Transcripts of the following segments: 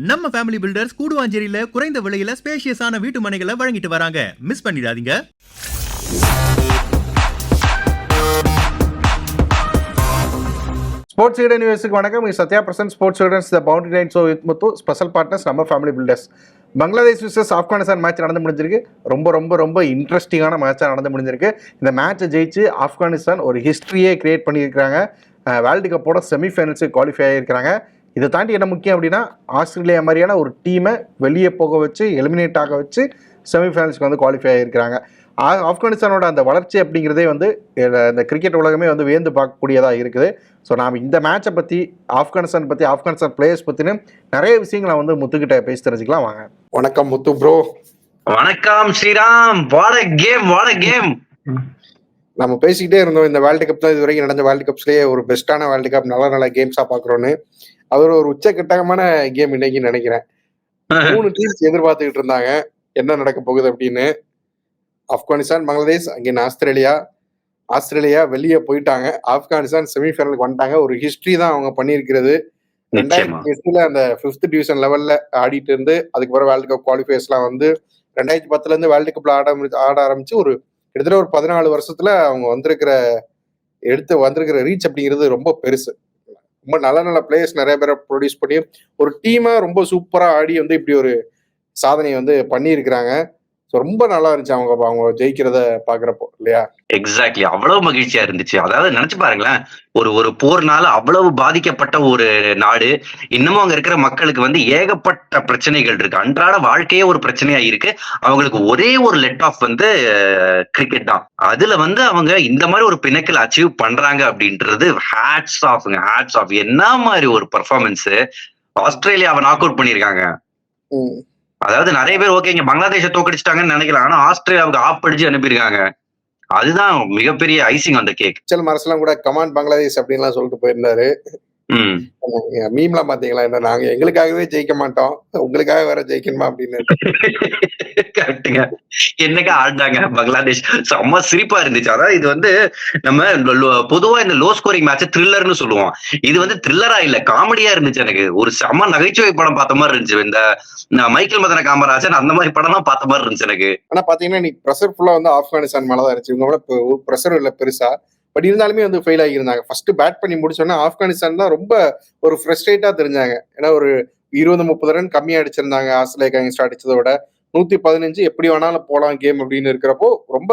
நம்ம family filters கூடுவாஞ்சேரியில குறைந்த விலையில ஸ்பேஷியஸான வீட்டு மனைகளை வழங்கிட்டு வராங்க. மிஸ் பண்ணிடாதீங்க. ஸ்போர்ட்ஸ் ஈடன் நியூஸுக்கு வணக்கம். Sathya present sports Eden's the boundary line show with Muthu. Special partners நம்ம family builders. Bangladesh versus Afghanistan match நடந்து முடிஞ்சிருக்கு. ரொம்ப இன்ட்ரெஸ்டிங்கான மேட்சாக நடந்து முடிஞ்சிருக்கு. இந்த மேட்சை ஜெயிச்சு ஆப்கானிஸ்தான் ஒரு ஹிஸ்ட்ரியே கிரியேட் பண்ணியிருக்கிறாங்க. வேர்ல்டு கப்போட செமிஃபைனல்ஸுக்கு குவாலிஃபை ஆகியிருக்கிறாங்க. இதை தாண்டி என்ன முக்கியம் அப்படின்னா, ஆஸ்திரேலியா மாதிரியான ஒரு டீமை வெளியே போக வச்சு எலிமினேட் ஆக வச்சு செமிஃபைனல்ஸ்க்கு வந்து குவாலிஃபை ஆகியிருக்கிறாங்க. ஆப்கானிஸ்தானோட அந்த வளர்ச்சி அப்படிங்கிறதே வந்து இந்த கிரிக்கெட் உலகமே வந்து வியந்து பார்க்கக்கூடியதாக இருக்குது. ஸோ நாம் இந்த மேட்சை பற்றி, ஆப்கானிஸ்தான் பிளேயர்ஸ் பற்றினு நிறைய விஷயங்களை வந்து முத்துக்கிட்ட பேசி தெரிஞ்சுக்கலாம். வாங்க. வணக்கம் முத்து ப்ரோ. வணக்கம் ஸ்ரீராம். What a game. நம்ம பேசிக்கிட்டே இருந்தோம், இந்த வேர்ல்டு கப் தான் இது வரைக்கும் நடந்த வேர்ல்டு கப்ஸ்லேயே ஒரு பெஸ்ட்டான வேர்ல்டு கப், நல்ல கேம்ஸாக பார்க்குறோன்னு. அது ஒரு உச்சக்கட்டமான கேம் இன்னைக்கு நினைக்கிறேன். 3 டீம்ஸ் எதிர்பார்த்துக்கிட்டு இருந்தாங்க என்ன நடக்க போகுது அப்படின்னு. ஆப்கானிஸ்தான், பங்களாதேஷ், அங்கே ஆஸ்திரேலியா வெளியே போயிட்டாங்க. ஆப்கானிஸ்தான் செமிஃபைனலுக்கு வந்துட்டாங்க. ஒரு ஹிஸ்டரி தான் அவங்க பண்ணியிருக்கிறது. 2008 அந்த 5th டிவிஷன் லெவல்ல ஆடிட்டு இருந்து அதுக்கப்புறம் வேர்ல்டு கப் குவாலிஃபயர்ஸ்லாம் வந்து 2010 வேர்ல்டு கப்ல ஆட ஆரம்பிச்சு ஒரு கிட்டத்தட்ட ஒரு 14 வருஷத்துல அவங்க வந்திருக்கிற ரீச் அப்படிங்கிறது ரொம்ப பெருசு. ரொம்ப நல்ல பிளேயர்ஸ் நிறைய பேரை ப்ரொடியூஸ் பண்ணி ஒரு டீமா ரொம்ப சூப்பரா ஆடி வந்து இப்படி ஒரு சாதனையை வந்து பண்ணியிருக்கிறாங்க. ரொம்ப நல்லா இருந்துச்சு அவங்க ஜெயிக்கிறத பாக்குறப்போ, இல்லையா? எக்ஸாக்ட்லி, அவ்வளவு மகிழ்ச்சியா இருந்துச்சு. அதாவது நினைச்சு பாருங்களேன், ஒரு போர்னால அவ்வளவு பாதிக்கப்பட்ட ஒரு நாடு, இன்னமும் அங்க இருக்கிற மக்களுக்கு வந்து ஏகப்பட்ட பிரச்சனைகள் இருக்கு. அன்றாட வாழ்க்கையே ஒரு பிரச்சனையா இருக்கு. அவங்களுக்கு ஒரே ஒரு லெட் ஆஃப் வந்து கிரிக்கெட் தான். அதுல வந்து அவங்க இந்த மாதிரி ஒரு பிணைக்கல் அச்சீவ் பண்றாங்க அப்படின்றது ஹேட்ஸ் ஆஃப். என்ன மாதிரி ஒரு பெர்ஃபார்மன்ஸ். ஆஸ்திரேலியாவை நாக் அவுட் பண்ணிருக்காங்க. அதாவது நிறைய பேர் ஓகேங்க பங்களாதேஷை தோக்கடிச்சிட்டாங்கன்னு நினைக்கலாம், ஆனா ஆஸ்திரேலியாவுக்கு ஆப்படிச்சு அனுப்பியிருக்காங்க. அதுதான் மிகப்பெரிய ஐசிங் அந்த கேக். மரசெல்லாம் கூட கமான் பங்களாதேஷ் அப்படின்லாம் சொல்லிட்டு போயிருந்தாரு. மீம்லாம் பாத்தீங்களா? என்ன நாங்க எங்களுக்காகவே ஜெயிக்க மாட்டோம், உங்களுக்காக வேற ஜெயிக்கணுமா அப்படின்னு. கரெக்டுங்க. என்னக்கா ஆடினாங்க பங்களாதேஷ், செம்ம சிரிப்பா இருந்துச்சு. அதாவது இது வந்து நம்ம பொதுவா இந்த லோ ஸ்கோரிங் மேட்ச் த்ரில்லர்னு சொல்லுவோம். இது வந்து த்ரில்லரா இல்ல, காமெடியா இருந்துச்சு. எனக்கு ஒரு செம்ம நகைச்சுவை படம் பார்த்த மாதிரி இருந்துச்சு. இந்த மைக்கேல் மதன காமராஜன் அந்த மாதிரி படம் தான் பார்த்த மாதிரி இருந்துச்சு எனக்கு. ஆனா பாத்தீங்கன்னா நீ பிரஷர் ஃபுல்லா வந்து ஆப்கானிஸ்தான் மேலதான் இருந்துச்சு. இவங்க ஒரு பிரஷர் இல்ல பெருசா, பட் இருந்தாலுமே வந்து ஃபெயில் ஆகியிருந்தாங்க. ஃபர்ஸ்ட் பேட் பண்ணி முடிச்சோன்னா ஆப்கானிஸ்தான் தான் ரொம்ப ஒரு ஃப்ரஸ்ட்ரேட்டா தெரிஞ்சாங்க. ஏன்னா ஒரு 20-30 ரன் கம்மியா அடிச்சிருந்தாங்க ஆஸ்திரேலியா அகேன்ஸ்ட் அடிச்சதை விட. 115 எப்படி வேணாலும் போலாம் கேம் அப்படின்னு இருக்கிறப்போ ரொம்ப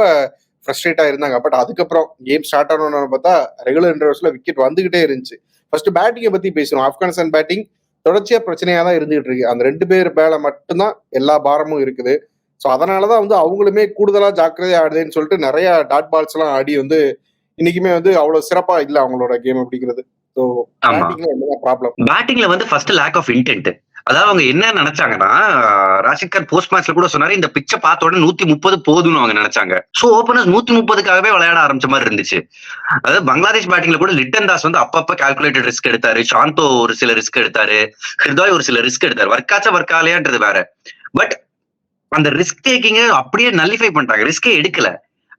ஃப்ரஸ்ட்ரேட்டா இருந்தாங்க. பட் அதுக்கப்புறம் கேம் ஸ்டார்ட் ஆனோன்னு பார்த்தா ரெகுலர் இன்டர்வல்ஸ்ல விக்கெட் வந்துகிட்டே இருந்துச்சு. ஃபர்ஸ்ட் பேட்டிங்கை பத்தி பேசணும். ஆப்கானிஸ்தான் பேட்டிங் தொடர்ச்சியா பிரச்சனையா தான் இருந்துகிட்டு இருக்கு. அந்த 2 பேர் மேல மட்டும்தான் எல்லா பாரமும் இருக்குது. ஸோ அதனாலதான் வந்து அவங்களுமே கூடுதலா ஜாக்கிரதையா ஆடுதுன்னு சொல்லிட்டு நிறைய டாட் பால்ஸ் எல்லாம் ஆடி வந்து இன்னைக்குமே வந்து அவ்வளவு சிறப்பா இல்ல அவங்களோட கேம் அப்படிங்கிறது. பேட்டிங்ல வந்து ஃபர்ஸ்ட் லேக் ஆஃப் இன்டென்ட். அதாவது அவங்க என்ன நினைச்சாங்கன்னா, ராஷித் கான் போஸ்ட் மேட்ச்ல கூட சொன்னாரு, இந்த பிச்சை பார்த்த உடனே 130 போதும்னு அவங்க நினைச்சாங்க. சோ ஓபனர்ஸ் 130க்காகவே விளையாட ஆரம்பிச்ச மாதிரி இருந்துச்சு. அதாவது பங்களாதேஷ் பேட்டிங்ல கூட லிட்டன் தாஸ் வந்து அப்பப்ப கால்குலேட்டட் ரிஸ்க் எடுத்தாரு, சாந்தோ ஒரு சில ரிஸ்க் எடுத்தாரு, ஹிருதாய் ஒரு சில ரிஸ்க் எடுத்தாரு. ஒர்க்காலையான்றது வேற. பட் அந்த ரிஸ்க் டேக்கிங் அப்படியே நல்லிஃபை பண்ணிட்டாங்க, ரிஸ்கே எடுக்கல.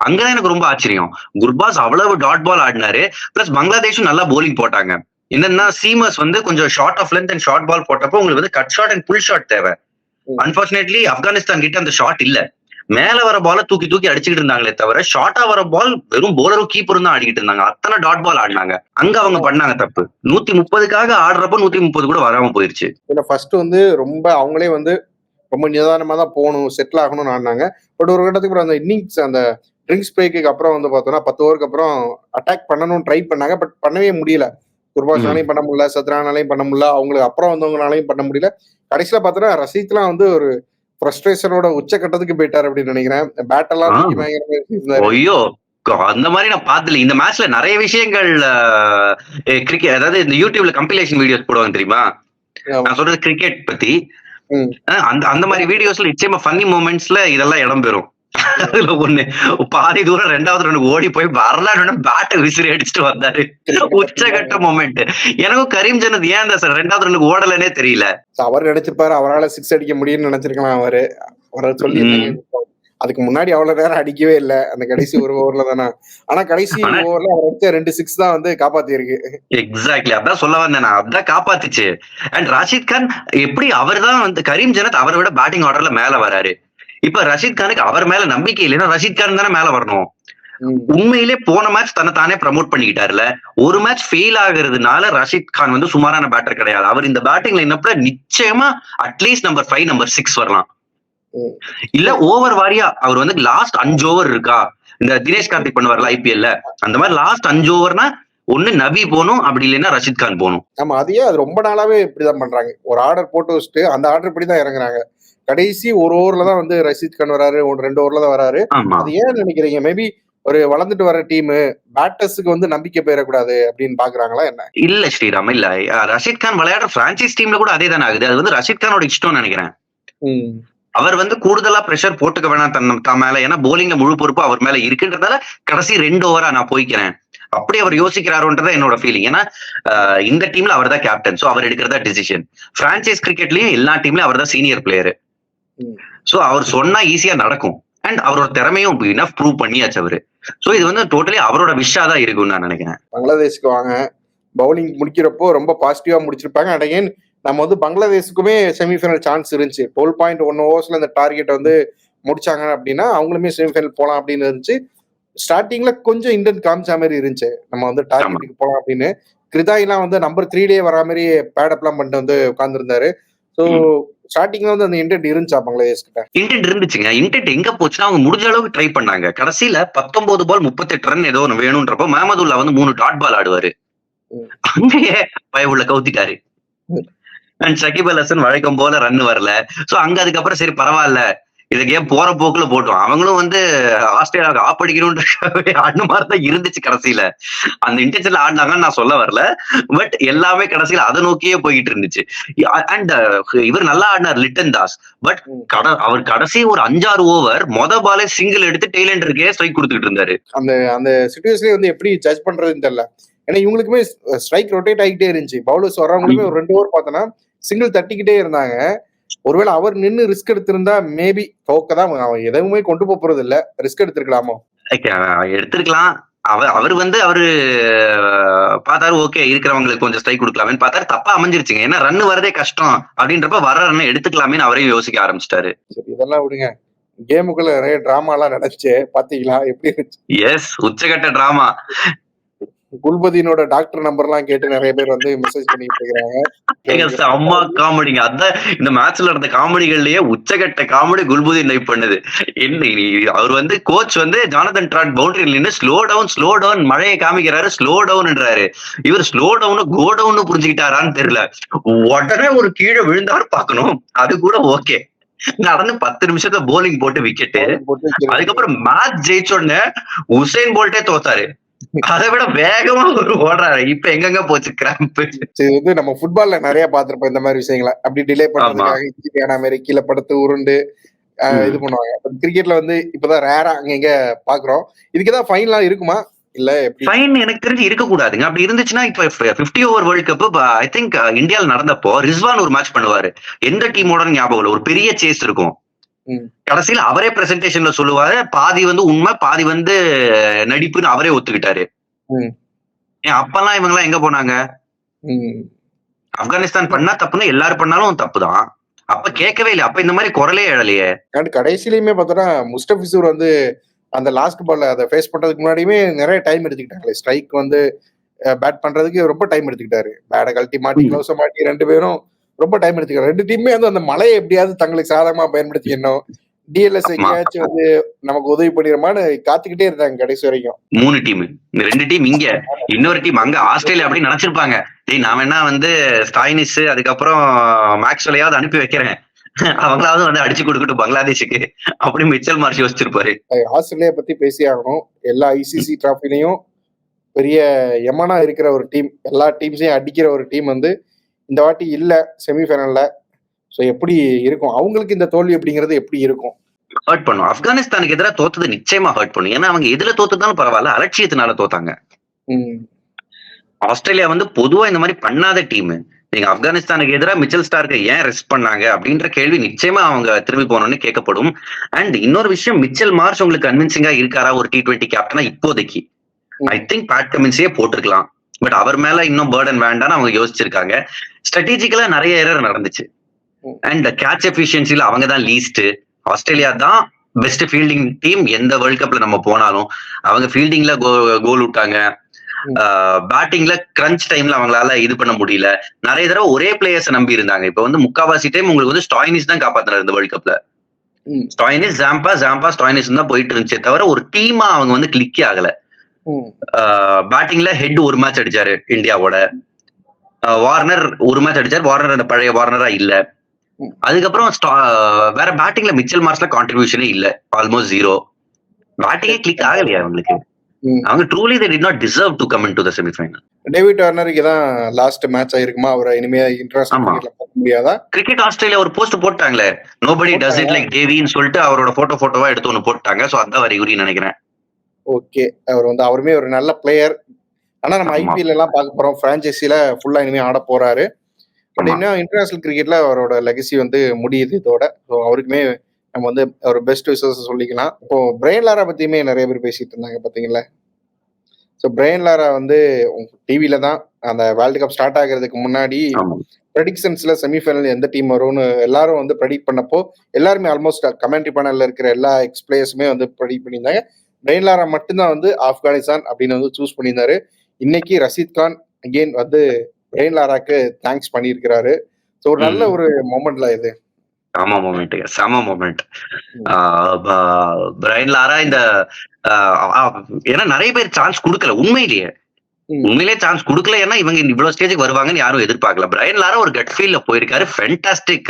அங்கதான் எனக்கு ரொம்ப ஆச்சரியம். குர்பாஸ் அவ்வளவு டாட் பால் ஆடினாரு. பிளஸ் பங்களாதேஷும் நல்லா போலிங் போட்டாங்க. என்னன்னா சீமர்ஸ் வந்து கொஞ்சம் short of length and short ball போட்டப்போ உங்களுக்கு வந்து cut shot and pull shot தேவை. அன்பார்ச்சுனேட்லி ஆப்கானிஸ்தான் கிட்ட அந்த ஷாட் இல்ல. மேல வர பால தூக்கி அடிச்சுக்கிட்டு இருந்தாங்களே தவிர ஷார்ட்டா வர பால் வெறும் போலரும் கீப்பரும் தான் ஆடிக்கிட்டு இருந்தாங்க. அத்தனை டாட் பால் ஆடினாங்க. அங்க அவங்க பண்ணாங்க தப்பு. 130க்காக ஆடுறப்போ 130 கூட வராம போயிருச்சு. ஃபர்ஸ்ட் வந்து ரொம்ப அவங்களே வந்து ரொம்ப நிதானமா தான் போகணும், செட்டில் ஆகணும்னு ஆடினாங்க. பட் ஒரு கட்டத்துக்கு அப்புறம் அந்த இன்னிங்ஸ் அந்த ட்ரிங்க்ஸ் பிரேக்கு அப்புறம் வந்து பார்த்தோம்னா 10 ஓவருக்கு அப்புறம் அட்டாக் பண்ணணும்னு ட்ரை பண்ணாங்க. பட் பண்ணவே முடியல. குர்பாஸ்னாலையும் பண்ண முடியல, சத்ரானாலையும் பண்ண முடியல, அவங்களுக்கு அப்புறம் வந்தவங்களாலையும் பண்ண முடியல. கடைசியில பார்த்தோன்னா ரசீத்லாம் வந்து ஒரு ஃப்ரஸ்ட்ரேஷனோட உச்சக்கட்டத்துக்கு போயிட்டாரு அப்படின்னு நினைக்கிறேன். பேட் எல்லாம் ஐயோ அந்த மாதிரி நான் பார்த்தல. இந்த மேட்ச்ல நிறைய விஷயங்கள் கிரிக்கெட், அதாவது இந்த யூடியூப்ல கம்பைலேஷன் வீடியோஸ் போடுவாங்க தெரியுமா, நான் சொல்றது கிரிக்கெட் பத்தி. அந்த மாதிரி வீடியோஸ்ல நிச்சயமா ஃபன்னி மூமெண்ட்ஸ்ல இதெல்லாம் இடம்பெறும். அதுல ஒண்ணு பாதி தூரம் 2வது ரனுக்கு ஓடி போய் வரலான்னு பேட்டை விசிறி அடிச்சுட்டு வந்தாரு. உச்சகட்ட மொமெண்ட். எனக்கும் கரீம் ஜன்னத் ஏன் சார் 2வது ரனுக்கு ஓடலன்னே தெரியல. அவர் நினைச்சிருப்பாரு அவரால் 6 அடிக்க முடியும்னு நினைச்சிருக்கலாம். அவரை சொல்லி அதுக்கு முன்னாடி அவ்வளவு நேரம் அடிக்கவே இல்லை, அந்த கடைசி ஒரு ஓவர்ல தானே. ஆனா கடைசி ஆனா ஓவர்ல அவர் அடிச்ச 2 6 தான் வந்து காப்பாத்தி இருக்கு. எக்ஸாக்ட்லி அதான் சொல்ல வந்தேன் நான். அதான் காப்பாத்துச்சு. அண்ட் ரஷீத் கான் எப்படி அவர் தான் வந்து கரீம் ஜனத் அவரை விட பேட்டிங் ஆர்டர்ல மேல வராரு. இப்ப ரஷீத் கானுக்கு அவர் மேல நம்பிக்கை இல்லைன்னா ரஷீத் கான் தானே மேல வரணும். உண்மையிலே போன மேட்ச் தன்னை தானே ப்ரமோட் பண்ணிக்கிட்டாருல. ஒரு மேட்ச் ஃபெயில் ஆகுறதுனால ரஷீத் கான் வந்து சுமாரான பேட்டர் கிடையாது. அவர் இந்த பேட்டிங் லைனப்ல நிச்சயமா அட்லீஸ்ட் நம்பர் 5 நம்பர் 6 வரலாம். இல்ல ஓவர் வாரியா அவர் வந்து லாஸ்ட் 5 ஓவர் இருக்கா, இந்த தினேஷ் கார்த்திக் பண்ணுவார்ல ஐபிஎல்ல, அந்த மாதிரி லாஸ்ட் 5 ஓவர்னா ஒண்ணு நபி போகணும், அப்படி இல்லைன்னா ரஷீத் கான் போகணும். ஆமா, அதையே அது ரொம்ப நாளாவே இப்படிதான் பண்றாங்க. ஒரு ஆர்டர் போட்டு வச்சுட்டு அந்த ஆர்டர் இப்படிதான் இறங்குறாங்க. கடைசி ஒரு ஓவர்ல தான் வந்து ரஷீத் கான் வராரு, 2 ஓவர்ல தான் வராரு. அது ஏன் நினைக்கிறீங்க? மேபி ஒரு வளர்ந்துட்டு வர டீம் பேட்டர்ஸுக்கு வந்து நம்பிக்கை பெறக்கூடாது அப்படின்னு பாக்குறாங்களா என்ன? இல்ல ஸ்ரீராம், இல்ல ரஷீத் கான் விளையாடுற பிரான்சைஸ் டீம்ல கூட அதே தானே ஆகுது. அது வந்து ரஷீத் கானோட இஷ்டம்னு நினைக்கிறேன். அவர் வந்து கூடுதலா பிரஷர் போட்டுக்க வேணாம் தன் மேல, ஏன்னா போலிங்ல முழு பொறுப்பு அவர் மேல இருக்குன்றதால கடைசி 2 ஓவரா நான் போய்க்கிறேன் அப்படி அவர் யோசிக்கிறாருன்றதா என்னோட ஃபீலிங். ஏன்னா இந்த டீம்ல அவர் தான் கேப்டன், சோ அவர் எடுக்கிறதா டிசிஷன். பிரான்சைஸ் கிரிக்கெட்லயும் எல்லா டீம்லயும் அவர் தான் சீனியர் பிளேயர். சோ அவர் சொன்னா ஈஸியா நடக்கும். அண்ட் அவரோட திறமையும் இனஃப் ப்ரூவ் பண்ணியாச்சு அவரு. சோ இது வந்து டோட்டலி அவரோட விஷா தான் இருக்கும்னு நான் நினைக்கிறேன். பங்களாதேஷ்க்கு வாங்க பவுலிங் முடிக்கிறப்போ ரொம்ப பாசிட்டிவா முடிச்சிருப்பாங்க. அண்ட் அகைன் நம்ம வந்து பங்களாதேஷுக்குமே செமிஃபைனல் சான்ஸ் இருந்துச்சு. 12.1 ஓவர்ஸ்ல இந்த டார்கெட் வந்து முடிச்சாங்க அப்படின்னா அவங்களுமே செமிஃபைனல் போலாம் அப்படின்னு இருந்துச்சு. ஸ்டார்டிங்ல கொஞ்சம் இன்டென்ட் காமிச்ச மாதிரி இருந்துச்சு, நம்ம வந்து டார்கெட்டுக்கு போலாம் அப்படின்னு. கிருதாய்லாம் வந்து நம்பர் 3லயே வரா மாதிரி பேடப்லாம் பண்ணிட்டு வந்து உட்கார்ந்துருந்தாரு. ஸோ ஸ்டார்டிங்ல வந்து அந்த இன்டென்ட் இருந்துச்சா பங்களாதேஷ் கிட்ட? இன்டென்ட் இருந்துச்சுங்க. இன்டென்ட் எங்க போச்சுன்னா அவங்க முடிஞ்ச அளவுக்கு ட்ரை பண்ணாங்க. கடைசியில 19 பால் 38 ரன் ஏதோ ஒன்று வேணும்ன்றப்போ மஹமதுல்லா வந்து 3 டாட் பால் ஆடுவாரு. அங்கேயே பயவுள்ள கவுத்திட்டாரு. அண்ட் ஷகிப் அல் ஹசன் வழக்கம் போல ரன் வரல. சோ அங்க அதுக்கப்புறம் சரி பரவாயில்ல, இதை கேம் போற போக்குல போட்டோம். அவங்களும் வந்து ஆஸ்திரேலியாவுக்கு ஆப்படிக்கணும்ன்ற ஆடின மாதிரிதான் இருந்துச்சு. கடைசியில அந்த இன்டென்ஷன்ல ஆடினாங்கன்னு நான் சொல்ல வரல, பட் எல்லாமே கடைசியில அதை நோக்கியே போயிட்டு இருந்துச்சு. அண்ட் இவர் நல்லா ஆடினார் லிட்டன் தாஸ். பட் அவர் கடைசி ஒரு 5-6 ஓவர் பாலே சிங்கிள் எடுத்து டெய்லண்டருக்கே ஸ்ட்ரைக் கொடுத்துட்டு இருந்தாரு. அந்த அந்த சிச்சுவேஷன்ல வந்து எப்படி ஜட்ஜ் பண்றதுன்னு தெரியல. ஏன்னா இவங்களுக்குமே ஸ்ட்ரைக் ரொட்டேட் ஆகிட்டே இருந்துச்சு. பவுலர்ஸ் வர்றவங்களுமே ஒரு 2 ஓவர் பார்த்தோன்னா சிங்கிள் தட்டிக்கிட்டே இருந்தாங்க. ஒருவேளை அவர் நின்று ரிஸ்க் எடுத்திருந்தா மேபி தோக்கதான். அவன் எதுவுமே கொண்டு போறது இல்ல, ரிஸ்க் எடுத்திருக்கலாமோ? எடுத்திருக்கலாம். அவர் வந்து அவரு பார்த்தாரு, ஓகே இருக்கிறவங்களுக்கு கொஞ்சம் ஸ்ட்ரைக் கொடுக்கலாமே பார்த்தாரு, தப்பா அமைஞ்சிருச்சுங்க. ஏன்னா ரன் வரதே கஷ்டம் அப்படின்றப்ப வர ரன் எடுத்துக்கலாமே அவரையும் யோசிக்க ஆரம்பிச்சிட்டாரு. சரி, இதெல்லாம் விடுங்க. கேமுக்குள்ள நிறைய டிராமா எல்லாம் நடந்துச்சு, பாத்தீங்களா? எப்படி இருந்துச்சு? எஸ், உச்சகட்ட டிராமா. குல்பதீனோட டாக்டர் நம்பர் எல்லாம் கேட்டு நிறைய பேர் வந்து மெசேஜ் பண்ணிட்டு இருக்காங்க. அம்மா காமெடிங்க. அதான் இந்த மேட்ச்ல நடந்த காமெடிகள்லயே உச்சகட்ட காமெடி குல்பதீன் லைவ் பண்ணுது. என்ன அவர் வந்து கோச் வந்து ஜானதன் ட்ராட் பவுண்டரி நின்று ஸ்லோ டவுன் மழையை காமிக்கிறாரு, ஸ்லோ டவுன்ன்றாரு. இவர் ஸ்லோ டவுன் கோ டவுன் புரிஞ்சுக்கிட்டாரான்னு தெரியல. உடனே ஒரு கீழே விழுந்தாரு பாக்கணும், அது கூட ஓகே. நடந்து 10 நிமிஷத்துல போலிங் போட்டு விக்கெட்டு. அதுக்கப்புறம் மேட்ச் ஜெயிச்ச உடனே உசைன் போல்ட்டே தோத்தாரு. அதை விட வேகமா ஒரு ஓடுறாரு. இப்ப எங்கெங்க போச்சு கிராம்ப்? வந்து நம்ம ஃபுட்பால்ல நிறைய பாத்திருப்போம் இந்த மாதிரி விஷயங்களை. அப்படி டிலே பண்றதுக்காக மாதிரி கீழே படுத்து உருண்டு இது பண்ணுவாங்க. கிரிக்கெட்ல வந்து இப்பதான் ரேரா அங்க பாக்குறோம். இதுக்குதான் ஃபைன்லாம் இருக்குமா? இல்ல ஃபைன் எனக்கு தெரிஞ்சு இருக்க கூடாதுங்க. அப்படி இருந்துச்சுன்னா இப்ப 50 over world cup I think இந்தியாவில் நடந்தப்போ ரிஸ்வான் ஒரு மேட்ச் பண்ணுவாரு. எந்த டீமோட ஞாபகம் இல்ல, ஒரு பெரிய சேஸ் இருக்கும். கடைசியில அவரே பிரசன்டேஷன்ல சொல்லுவாரு, பாதி வந்து உண்மை பாதி வந்து நடிப்புன்னு அவரே ஒத்துக்கிட்டாரு. அப்பெல்லாம் இவங்க எல்லாம் எங்க போனாங்க? ஆப்கானிஸ்தான் பண்ணா தப்புன்னு எல்லாரும் பண்ணாலும் தப்புதான். அப்ப கேட்கவே இல்லை. அப்ப இந்த மாதிரி குரலே எழலையே. கடைசியிலுமே பார்த்தோன்னா முஸ்டபிசூர் வந்து அந்த லாஸ்ட் பால்ல அதை ஃபேஸ் பண்றதுக்கு முன்னாடியுமே நிறைய டைம் எடுத்துக்கிட்டாங்களே. ஸ்ட்ரைக் வந்து பேட் பண்றதுக்கு ரொம்ப டைம் எடுத்துக்கிட்டாரு. பேட கழட்டி மாட்டி கிளவுஸ மாட்டி 2 பேரும் ரொம்ப டைம் எடுத்துக்கிறாங்க. 2 டீமே வந்து அந்த மழையை எப்படியாவது தங்களுக்கு சாதகமா பயன்படுத்திக்கணும், டிஎல்எஸ் எங்கேயாச்சும் வந்து நமக்கு உதவி பண்ணிடுமான்னு காத்துக்கிட்டே இருந்தாங்க கடைசி வரைக்கும். 3 டீம், 2 டீம் இங்க, இன்னொரு டீம் அங்க ஆஸ்திரேலியா அப்படி நினைச்சிருப்பாங்க. நான் வேணா வந்து ஸ்டாய்னிஸ் அதுக்கப்புறம் மேக்ஸ்வெல்லையாவது அனுப்பி வைக்கிறேன், அவங்களாவது வந்து அடிச்சு கொடுக்கட்டும் பங்களாதேஷுக்கு அப்படி மிச்சல் மார்ஷ் யோசிச்சிருப்பாரு. ஆஸ்திரேலியா பத்தி பேசி ஆகணும். எல்லா ஐசிசி டிராஃபிலையும் பெரிய எமனா இருக்கிற ஒரு டீம், எல்லா டீம்ஸையும் அடிக்கிற ஒரு டீம் வந்து இந்த வாட்டி இல்ல செமிஃபைனல்ல. சோ எப்படி இருக்கும் அவங்களுக்கு இந்த தோல்வி அப்படிங்கிறது எப்படி இருக்கும்? ஹர்ட் பண்ணும். ஆப்கானிஸ்தானுக்கு எதிராக தோத்தது நிச்சயமா ஹர்ட் பண்ணும். ஏன்னா அவங்க எதுல தோத்துதாலும் பரவாயில்ல, அலட்சியத்தினால தோத்தாங்க. ஆஸ்திரேலியா வந்து பொதுவா இந்த மாதிரி பண்ணாத டீம். நீங்க ஆப்கானிஸ்தானுக்கு எதிராக மிச்சல் ஸ்டார்க்கு ஏன் ரெஸ்ட் பண்ணாங்க அப்படின்ற கேள்வி நிச்சயமா அவங்க திரும்பி போனோம்னு கேட்கப்படும். அண்ட் இன்னொரு விஷயம், மிச்சல் மார்ஷ் உங்களுக்கு கன்வின்சிங்கா இருக்காரா ஒரு T20 கேப்டனா இப்போதைக்கு? ஐ திங்க் பேட் கமின்ஸே போட்டிருக்கலாம். பட் அவர் மேல இன்னும் பேர்டன் வேண்டாம்னு அவங்க யோசிச்சிருக்காங்க. ஸ்ட்ராட்டஜிக்கலா நிறைய எரர் நடந்துச்சு. அண்ட் கேட்ச் எஃபிஷியன்சில அவங்க தான் லீஸ்ட். ஆஸ்திரேலியா தான் பெஸ்ட் ஃபீல்டிங் டீம் எந்த வேர்ல்ட் கப்ல நம்ம போனாலும். அவங்க ஃபீல்டிங்ல கோல் விட்டாங்க. பேட்டிங்ல கிரன்ச் டைம்ல அவங்களால இது பண்ண முடியல. நிறைய தடவை ஒரே பிளேயர்ஸ் நம்பி இருந்தாங்க. இப்ப வந்து முக்காவாசி டைம் உங்களுக்கு வந்து ஸ்டாயினிஸ் தான் காப்பாத்தினார் இந்த வேர்ல்ட் கப்ல. ஸ்டாயினிஸ் ஜாம்பா ஸ்டாயினிஸ் தான் போயிட்டு இருந்துச்சே தவிர ஒரு டீமா அவங்க வந்து கிளிக்கே ஆகல. பேட்டிங்ல ஹெட் ஒரு மேட்ச் அடிச்சாரு இந்தியாவோட. வார்னர் ஒரு மேட்ச் அடிச்சாரு. வார்னர் அந்த பழைய வார்னரா இல்ல. அதுக்கப்புறம் வேற பேட்டிங்ல மிச்சல் மார்ஷ்ல கான்ட்ரிபியூஷனே இல்ல. ஆல்மோஸ்ட் 0. பேட்டிங்கே கிளிக் ஆகலையா அவங்களுக்கு? அவங்க truly they did not deserve to come into the semi-final. David வார்னருக்கு தான் லாஸ்ட் மேட்ச் ஆயிருக்குமா? அவரை இனிமே இன்டர்நேஷனல் கிரிக்கெட்ல பார்க்க முடியாதா? கிரிக்கெட் ஆஸ்திரேலியா ஒரு போஸ்ட் போட்டாங்களே, nobody does it like டேவின்னு சொல்லிட்டு அவரோட போட்டோவா எடுத்து ஒன்னு போட்டாங்க. சோ அதான் வரிகுறி நினைக்கிறேன். ஓகே, அவர் வந்து அவருமே ஒரு நல்ல பிளேயர். ஆனா நம்ம ஐபிஎல் எல்லாம் பார்க்க போறோம். பிரான்ச்சைசில ஃபுல்லா இனிமே ஆட போறாரு. பட் இன்னும் இன்டர்நேஷனல் கிரிக்கெட்ல அவரோட லெகசி வந்து முடியுது இதோட. ஸோ அவருக்குமே நம்ம வந்து ஒரு பெஸ்ட் விஷஸ் சொல்லிக்கலாம். இப்போ பிரையன் லாரா பத்தியுமே நிறைய பேர் பேசிட்டு இருந்தாங்க பாத்தீங்களா? ஸோ பிரையன் லாரா வந்து டிவில தான் அந்த வேர்ல்டு கப் ஸ்டார்ட் ஆகிறதுக்கு முன்னாடி ப்ரெடிக்ஷன்ஸ்ல செமிஃபைனல் எந்த டீம் வரும்னு எல்லாரும் வந்து ப்ரெடிக்ட் பண்ணப்போ எல்லாருமே ஆல்மோஸ்ட் கமெண்ட்ரி பேனல்ல இருக்கிற எல்லா எக்ஸ் பிளேயர்ஸுமே வந்து ப்ரெடிக்ட் பண்ணியிருந்தாங்க. பிரையன் லாரா மட்டும்தான் வந்து ஆப்கானிஸ்தான் அப்படின்னு வந்து சூஸ் பண்ணியிருந்தாரு. இன்னைக்கு ரஷீத் கான் அகெயின் வந்து பிரையன் லாராக்கு தேங்க்ஸ் பண்ணியிருக்கிறாரு. ஸோ ஒரு நல்ல ஒரு மொமெண்ட்ல இது. ஆமா மொமெண்ட், செம மொமெண்ட். பிரையன் லாரா இந்த ஏன்னா நிறைய பேர் சான்ஸ் கொடுக்கல. உண்மையிலேயே சான்ஸ் கொடுக்கல. ஏன்னா இவங்க இவ்வளவு ஸ்டேஜுக்கு வருவாங்கன்னு யாரும் எதிர்பார்க்கல. பிரையன் லாரா ஒரு கட் ஃபீல்ட்ல போயிருக்காரு. ஃபென்டாஸ்டிக்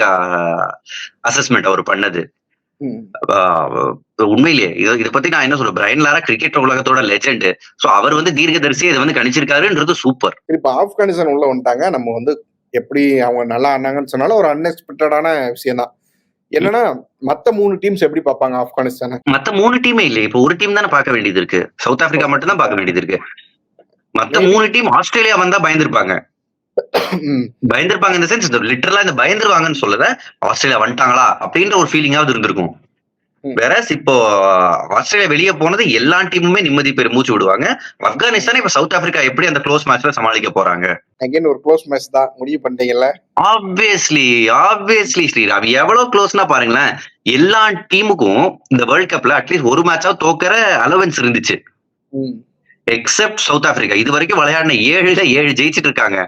அசஸ்மெண்ட் அவர் பண்ணது. உண்மையிலேயே இதை பத்தி நான் என்ன சொல்றேன், பிரையன் லாரா கிரிக்கெட் உலகத்தோட லெஜெண்ட். சோ அவர் வந்து தீர்க்கதரிசி இதை வந்து கணிச்சிருக்காருன்றது சூப்பர். இப்ப ஆப்கானிஸ்தான் உள்ள வந்துட்டாங்க. நம்ம வந்து எப்படி அவங்க நல்லா ஆனாங்கன்னு சொன்னாலும் ஒரு அன்எக்ஸ்பெக்டடான விஷயம் தான். என்னன்னா மத்த 3 டீம்ஸ் எப்படி பார்ப்பாங்க ஆப்கானிஸ்தான? மத்த 3 டீமே இல்ல, இப்ப ஒரு டீம் தானே பார்க்க வேண்டியது இருக்கு. சவுத் ஆப்பிரிக்கா மட்டும் தான் பார்க்க வேண்டியது இருக்கு. மத்த 3 டீம் ஆஸ்திரேலியா வந்தா பயந்துருப்பாங்க. இந்த சென்ஸ் லிட்டரலா இந்த பயந்துருவாங்கன்னு சொல்லல, ஆஸ்திரேலியா வந்துட்டாங்களா அப்படின்ற ஒரு ஃபீலிங்காவது இருந்திருக்கும். வேற இப்போ ஆஸ்திரேலியா வெளியே போனது எல்லா டீமுமே நிம்மதி பெரு மூச்சு விடுவாங்க. ஆப்கானிஸ்தான் இப்ப சவுத் ஆப்பிரிக்கா எப்படி அந்த க்ளோஸ் மேட்ச்ல சமாளிக்க போறாங்க? அகைன் ஒரு க்ளோஸ் மேட்ச் தான் முடிவு பண்ணிட்டீங்கல்ல? ஆப்வியஸ்லி ஸ்ரீராம், எவ்வளவு க்ளோஸ்னா பாருங்களேன். எல்லா டீமுக்கும் இந்த வேர்ல்ட் கப்ல அட்லீஸ்ட் ஒரு மேட்சாவது தோக்கிற அலவன்ஸ் இருந்துச்சு. Accept south Africa. இது வரைக்கும் விளையாடின 7 ஜெயிச்சிட்டு இருக்காங்க.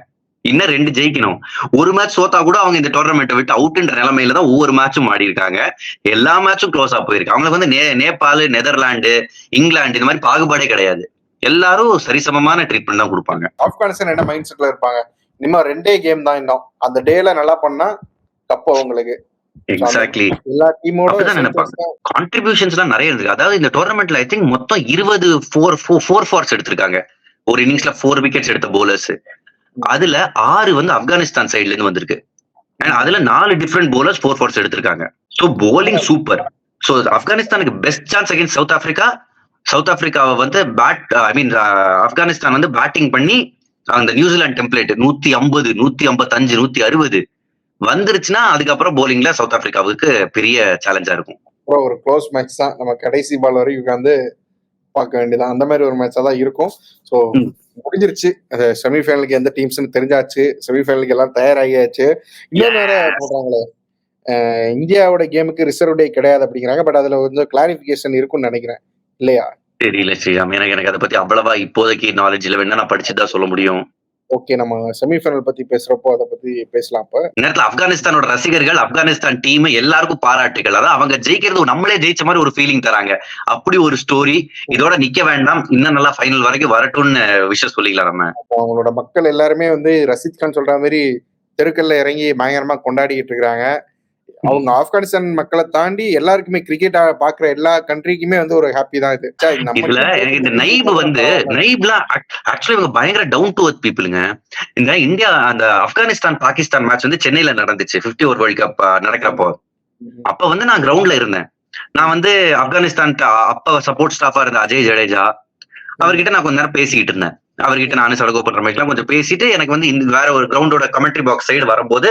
இன்னும் 2 ஜெயிக்கணும். ஒரு மேட்ச் சோத்தா கூட அவங்க இந்த டோர்னமெண்ட்டை விட்டு அவுட்ன்ற நிலைமையில தான் ஒவ்வொரு மேட்சும் ஆடி இருக்காங்க. எல்லா மேட்சும் க்ளோஸா போயிருக்கு. அவங்களுக்கு வந்து நேபாள், நெதர்லாந்து, இங்கிலாந்து இந்த மாதிரி பாகுபாடே கிடையாது. எல்லாரும் சரிசமமான ட்ரீட்மெண்ட் தான் கொடுப்பாங்க. ஆப்கானிஸ்தான் என்ன மைண்ட் செட்ல இருப்பாங்க? இன்னும் 2 கேம் தான். இன்னும் அந்த டேல நல்லா பண்ணா கப் அவங்களுக்கு. எக்ஸாக்ட்லி. எல்லா டீமோட கான்ட்ரிபியூஷன்ஸ் எல்லாம் நிறைய இருக்கு. அதாவது இந்த டோர்னமெண்ட்ல ஐ திங்க் மொத்தம் 20 4 ஃபார்ஸ் எடுத்திருக்காங்க. ஒரு இன்னிங்ஸ்ல 4 விக்கெட்ஸ் எடுத்த போலர்ஸ். அதுல 6 வந்து ஆப்கானிஸ்தான் சைட்ல இருந்து வந்திருக்கு. அதுல 4 டிஃபரெண்ட் போலர்ஸ் 4 ஃபார்ஸ் எடுத்திருக்காங்க. So bowling super. சோ ஆப்கானிஸ்தானுக்கு best chance against south Africa. South ஆப்பிரிக்காவை வந்து ஆப்கானிஸ்தான் வந்து பேட்டிங் பண்ணி அந்த நியூசிலாந்து டெம்ப்ளேட் 150, 155, 160 வந்துருச்சுன்னா அதுக்கப்புறம் போலிங்ல சவுத் ஆப்பிரிக்காவுக்கு பெரிய சேலஞ்சா இருக்கும். ஒரு க்ளோஸ் மேட்ச் தான். நம்ம கடைசி பால் வரைக்கும் உட்காந்து பார்க்க வேண்டியதான். அந்த மாதிரி ஒரு மேட்சா தான் இருக்கும். ஸோ முடிஞ்சிருச்சு. செமிஃபைனலுக்கு எந்த டீம்ஸ்னு தெரிஞ்சாச்சு. செமிஃபைனலுக்கு எல்லாம் தயாராகியாச்சு. இன்னும் வேற போடுறாங்களே, இந்தியாவோட கேமுக்கு ரிசர்வ் டே கிடையாது அப்படிங்கிறாங்க. பட் அதுல கொஞ்சம் கிளாரிபிகேஷன் இருக்கும்னு நினைக்கிறேன், இல்லையா? தெரியல ஸ்ரீராம், எனக்கு அதை பத்தி அவ்வளவா இப்போதைக்கு நாலேஜ் இல்லை. வேணா நான் படிச்சுதான் சொல்ல முடியும். ஓகே, நம்ம செமிஃபைனல் பத்தி பேசுறப்போ அதை பத்தி பேசலாம். இப்ப நேரத்துல ஆப்கானிஸ்தானோட ரசிகர்கள், ஆப்கானிஸ்தான் டீம் எல்லாருக்கும் பாராட்டுகள். அதாவது அவங்க ஜெயிக்கிறது நம்மளே ஜெயிச்ச மாதிரி ஒரு ஃபீலிங் தராங்க. அப்படி ஒரு ஸ்டோரி. இதோட நிக்க வேண்டாம், இன்னும் நல்லா ஃபைனல் வரைக்கும் வரட்டும்னு விஷயம் சொல்லிக்கலாம். நம்ம அவங்களோட மக்கள் எல்லாருமே வந்து ரஷீத் கான் சொல்ற மாதிரி தெருக்கல்ல இறங்கி பயங்கரமா கொண்டாடிட்டு இருக்காங்க. அவங்க ஆப்கானிஸ்தான் மக்களை தாண்டி எல்லாருக்குமே கிரிக்கெட் பாக்குற எல்லா கண்ட்ரிக்குமே வந்து ஒரு ஹாப்பி தான் இது. இதுல எனக்கு இந்த நைப்லாம் ஆக்சுவலி இவங்க பயங்கர டவுன் டு அர்த் பீப்புளுங்க. இந்த இந்தியா அந்த ஆப்கானிஸ்தான் பாகிஸ்தான் மேட்ச் வந்து சென்னையில நடந்துச்சு 50 ஓவர் வேர்ல்ட் கப் நடக்கிறப்போ. அப்ப வந்து நான் கிரவுண்ட்ல இருந்தேன். நான் வந்து ஆப்கானிஸ்தான் அப்ப சப்போர்ட் ஸ்டாஃபா இருந்த அஜய் ஜடேஜா அவர்கிட்ட நான் கொஞ்ச நேரம் பேசிக்கிட்டு இருந்தேன். அவர்கிட்ட நானும் சடகோபன் ரமேஷ்லாம் கொஞ்சம் பேசிட்டு எனக்கு வந்து இந்த வேற ஒரு கிரவுண்டோட கமெண்ட்ரி பாக்ஸ் சைடு வரும்போது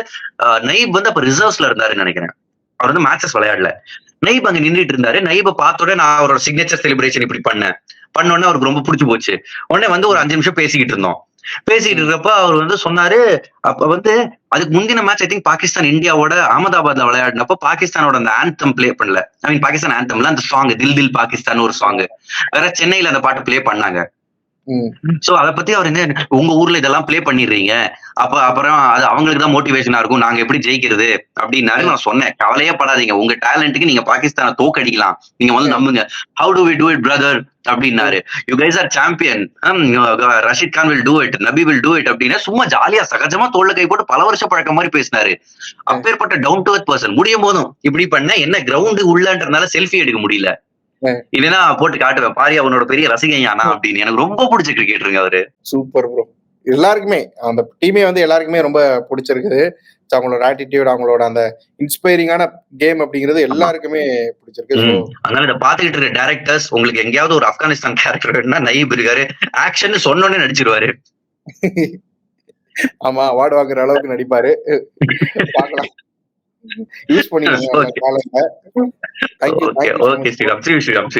நைப் வந்து அப்ப ரிசர்வ்ஸ்ல இருந்தாருன்னு நினைக்கிறேன். அவர் வந்து மேட்சஸ் விளையாடல. நைப் அங்க நின்றுட்டு இருந்தாரு. நைப பார்த்தோட நான் அவரோட சிக்னேச்சர் செலிப்ரேஷன் இப்படி பண்ணோடனே அவருக்கு ரொம்ப பிடிச்சி போச்சு. உடனே வந்து ஒரு 5 நிமிஷம் பேசிக்கிட்டு இருந்தோம். பேசிட்டு இருக்கப்ப அவர் வந்து சொன்னாரு, அப்ப வந்து அதுக்கு முந்தின மேட்ச் ஐ திங்க் பாகிஸ்தான் இந்தியாவோட அகமதாபாத்ல விளையாடினப்போ பாகிஸ்தானோட அந்த ஆந்தம் பிளே பண்ணல. ஐ மீன் பாகிஸ்தான் ஆந்தம்ல அந்த சாங் தில் தில் பாகிஸ்தான் ஒரு சாங் வேற சென்னையில அந்த பாட்டு பிளே பண்ணாங்க. சோ அத பத்தி அவர் என்ன உங்க ஊர்ல இதெல்லாம் பிளே பண்ணிடுறீங்க, அப்புறம் அது அவங்களுக்கு தான் மோட்டிவேஷனா இருக்கும், நாங்க எப்படி ஜெயிக்கிறது அப்படின்னாரு. நான் சொன்னேன், கவலையே படாதீங்க, உங்க டேலண்ட்டுக்கு நீங்க பாகிஸ்தானை தோக்கடிக்கலாம், நீங்க வந்து நம்புங்க. How do we do it brother அப்படின்னாரு. You guys are champion, Rashid Khan will do it, Nabi will do it அப்படின்னு சும்மா ஜாலியா சகஜமா தோல்ல கை போட்டு பல வருஷம் பழக்கம் மாதிரி பேசினாரு. அப்பேற்பட்ட டவுன் டு எர்த் பர்சன். முடியும் போதும் இப்படி பண்ண என்ன கிரவுண்டு உள்ளன்றனால செல்ஃபி எடுக்க முடியல, இல்லைன்னா போட்டு காட்டுவேன், பாரி அவனோட பெரிய ரசிகையானா அப்படின்னு. எனக்கு ரொம்ப பிடிச்ச கிரிக்கெட்டருங்க அவரு. Super bro. எல்லாருக்குமே அந்த டீமே வந்து எல்லாருக்குமே ரொம்ப பிடிச்சிருக்குது. அவங்களோட ஆட்டிடியூட், அவங்களோட அந்த இன்ஸ்பைரிங்கான கேம் அப்படிங்கிறது எல்லாருக்குமே பிடிச்சிருக்கு. அதனால இதை பாத்துக்கிட்டு இருக்க டைரக்டர்ஸ், உங்களுக்கு எங்கேயாவது ஒரு ஆப்கானிஸ்தான் கேரக்டர் வேணும்னா நயீப் இருக்காரு, ஆக்ஷன் சொன்னோன்னே நடிச்சிருவாரு. ஆமா, அவார்டு வாங்குற அளவுக்கு நடிப்பாரு. பார்க்கலாம், யூஸ் பண்ணிடுங்க. ஓகே ஸ்ரீராம், ஸ்ரீராம்.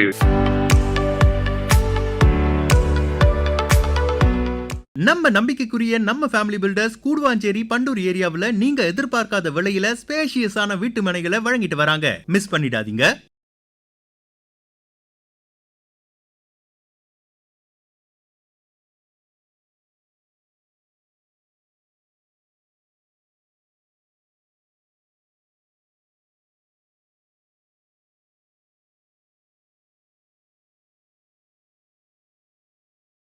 நம்ம நம்பிக்கைக்குரிய நம்ம ஃபேமிலி பில்டர்ஸ் கூடுவாஞ்சேரி பண்டூர் ஏரியாவுல நீங்க எதிர்பார்க்காத விலையில ஸ்பேஷியஸான வீட்டு மனைகளை வழங்கிட்டு வராங்க. மிஸ் பண்ணிடாதீங்க.